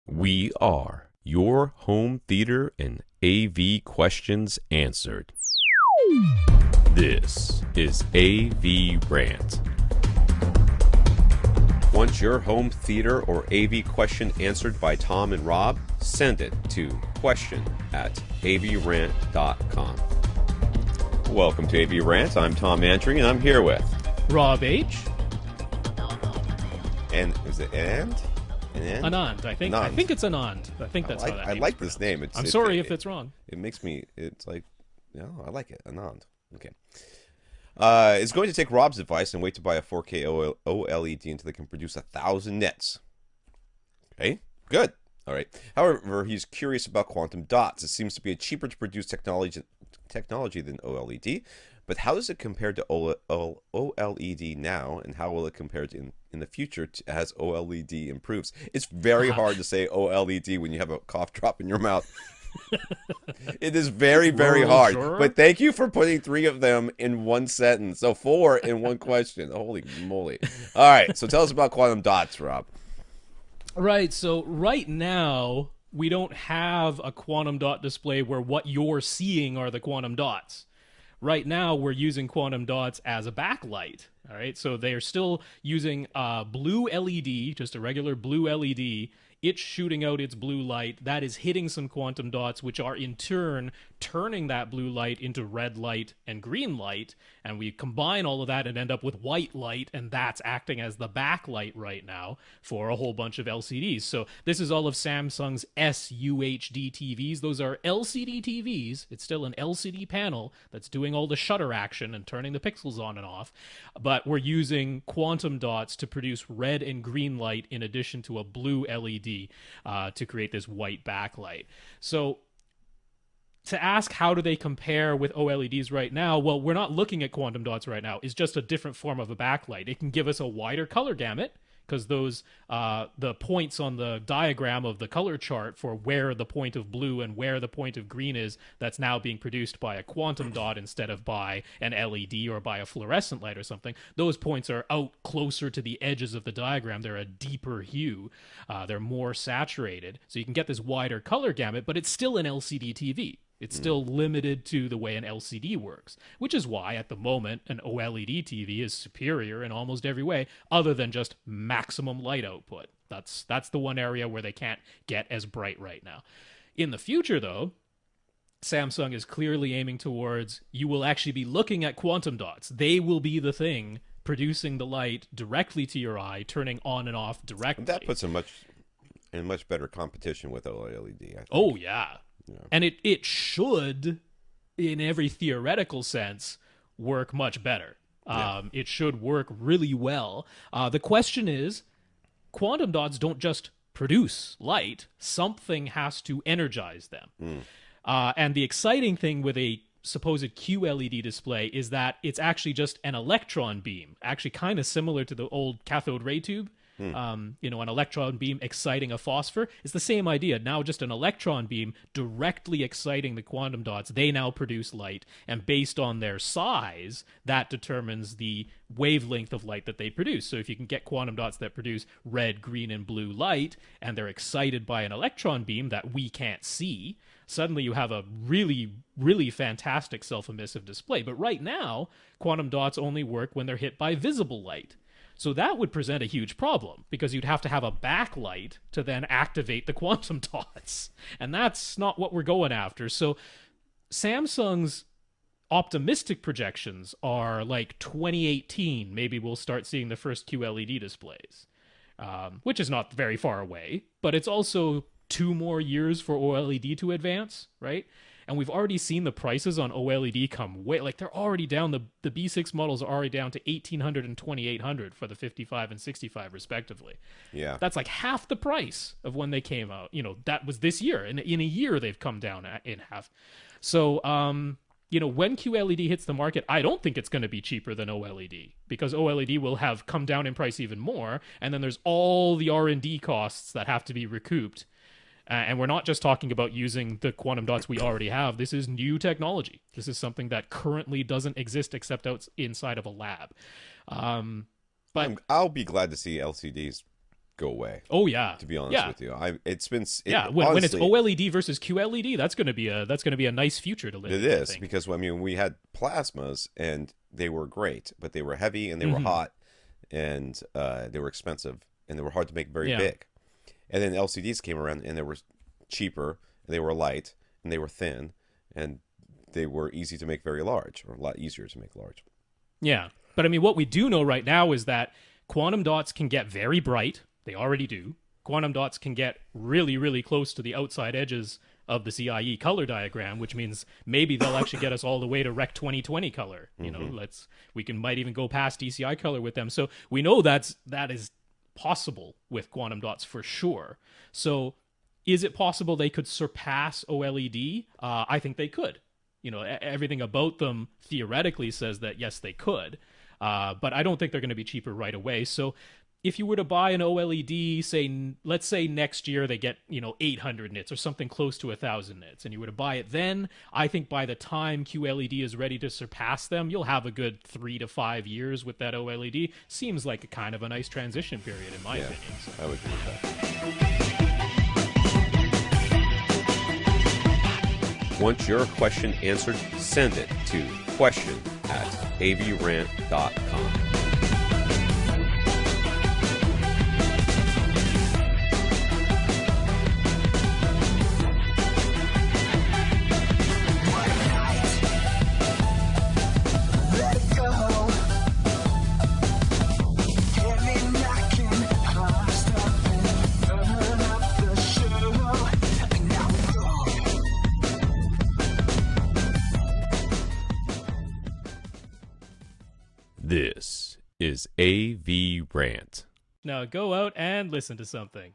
We are your home theater and AV questions answered. This is AVRant. Want your home theater or AV question answered by Tom and Rob? Send it to question@avrant.com. Welcome to AVRant. I'm Tom Andry, and I'm here with Rob H. And is it Anand, I think. Anand. I think it's Anand. I think that's how that I name's like this pronounced. name. I'm sorry if it's wrong. It makes me. It's like, I like it. Anand. Okay. Is going to take Rob's advice and wait to buy a 4K OLED until they can produce 1,000 nits. Okay, good. All right. However, he's curious about quantum dots. It seems to be a cheaper to produce technology than OLED. But how does it compare to OLED now, and how will it compare to in the future as OLED improves? It's very hard to say OLED when you have a cough drop in your mouth. It is very, very hard. Sure. But thank you for putting 3 of them in one sentence. So 4 in one question. Holy moly. All right. So tell us about quantum dots, Rob. Right, so right now, we don't have a quantum dot display where what you're seeing are the quantum dots. Right now, we're using quantum dots as a backlight. All right, so they are still using blue LED, just a regular blue LED. It's shooting out its blue light. That is hitting some quantum dots, which are in turn turning that blue light into red light and green light. And we combine all of that and end up with white light, and that's acting as the backlight right now for a whole bunch of LCDs. So this is all of Samsung's SUHD TVs. Those are LCD TVs. It's still an LCD panel that's doing all the shutter action and turning the pixels on and off. But we're using quantum dots to produce red and green light in addition to a blue LED to create this white backlight. So to ask how do they compare with OLEDs right now, well, we're not looking at quantum dots right now. It's just a different form of a backlight. It can give us a wider color gamut because those the points on the diagram of the color chart for where the point of blue and where the point of green is, that's now being produced by a quantum dot instead of by an LED or by a fluorescent light or something. Those points are out closer to the edges of the diagram. They're a deeper hue. They're more saturated. So you can get this wider color gamut, but it's still an LCD TV. It's still limited to the way an LCD works, which is why, at the moment, an OLED TV is superior in almost every way, other than just maximum light output. That's the one area where they can't get as bright right now. In the future, though, Samsung is clearly aiming towards you will actually be looking at quantum dots. They will be the thing producing the light directly to your eye, turning on and off directly. That puts them in much better competition with OLED, I think. Oh, yeah. Yeah. And it should, in every theoretical sense, work much better. It should work really well. The question is, quantum dots don't just produce light. Something has to energize them. And the exciting thing with a supposed QLED display is that it's actually just an electron beam, actually kind of similar to the old cathode ray tube. An electron beam exciting a phosphor. It's the same idea. Now just an electron beam directly exciting the quantum dots. They now produce light, and based on their size, that determines the wavelength of light that they produce. So if you can get quantum dots that produce red, green, and blue light, and they're excited by an electron beam that we can't see, suddenly you have a really, really fantastic self-emissive display. But right now, quantum dots only work when they're hit by visible light. So that would present a huge problem because you'd have to have a backlight to then activate the quantum dots. And that's not what we're going after. So Samsung's optimistic projections are like 2018. Maybe we'll start seeing the first QLED displays, which is not very far away. But it's also 2 more years for OLED to advance, right? And we've already seen the prices on OLED come way, like they're already down. The B6 models are already down to $1,800 and $2,800 for the 55 and 65 respectively. Yeah. That's like half the price of when they came out. That was this year. In a year, they've come down in half. So, when QLED hits the market, I don't think it's going to be cheaper than OLED because OLED will have come down in price even more. And then there's all the R&D costs that have to be recouped. And we're not just talking about using the quantum dots we already have. This is new technology. This is something that currently doesn't exist except inside of a lab. But I'll be glad to see LCDs go away. Oh yeah. To be honest Yeah. with you, it's been When it's honestly, OLED versus QLED, that's going to be a nice future to live it in, I is think. because I mean we had plasmas and they were great, but they were heavy and they were Mm-hmm. hot and they were expensive and they were hard to make very Yeah. big. And then LCDs came around and they were cheaper, they were light, and they were thin, and they were easy to make very large, or a lot easier to make large. Yeah. But I mean, what we do know right now is that quantum dots can get very bright. They already do. Quantum dots can get really, really close to the outside edges of the CIE color diagram, which means maybe they'll actually get us all the way to Rec 2020 color. You know, might even go past DCI color with them. So we know that is possible with quantum dots for sure. So is it possible they could surpass OLED? I think they could. You know, everything about them theoretically says that yes, they could. But I don't think they're going to be cheaper right away. So if you were to buy an OLED, let's say next year they get 800 nits or something close to 1,000 nits, and you were to buy it then, I think by the time QLED is ready to surpass them, you'll have a good 3 to 5 years with that OLED. Seems like a kind of a nice transition period in my opinion. So. I would agree with that. Want your question answered? Send it to question@avrant.com. This is AVRant. Now go out and listen to something.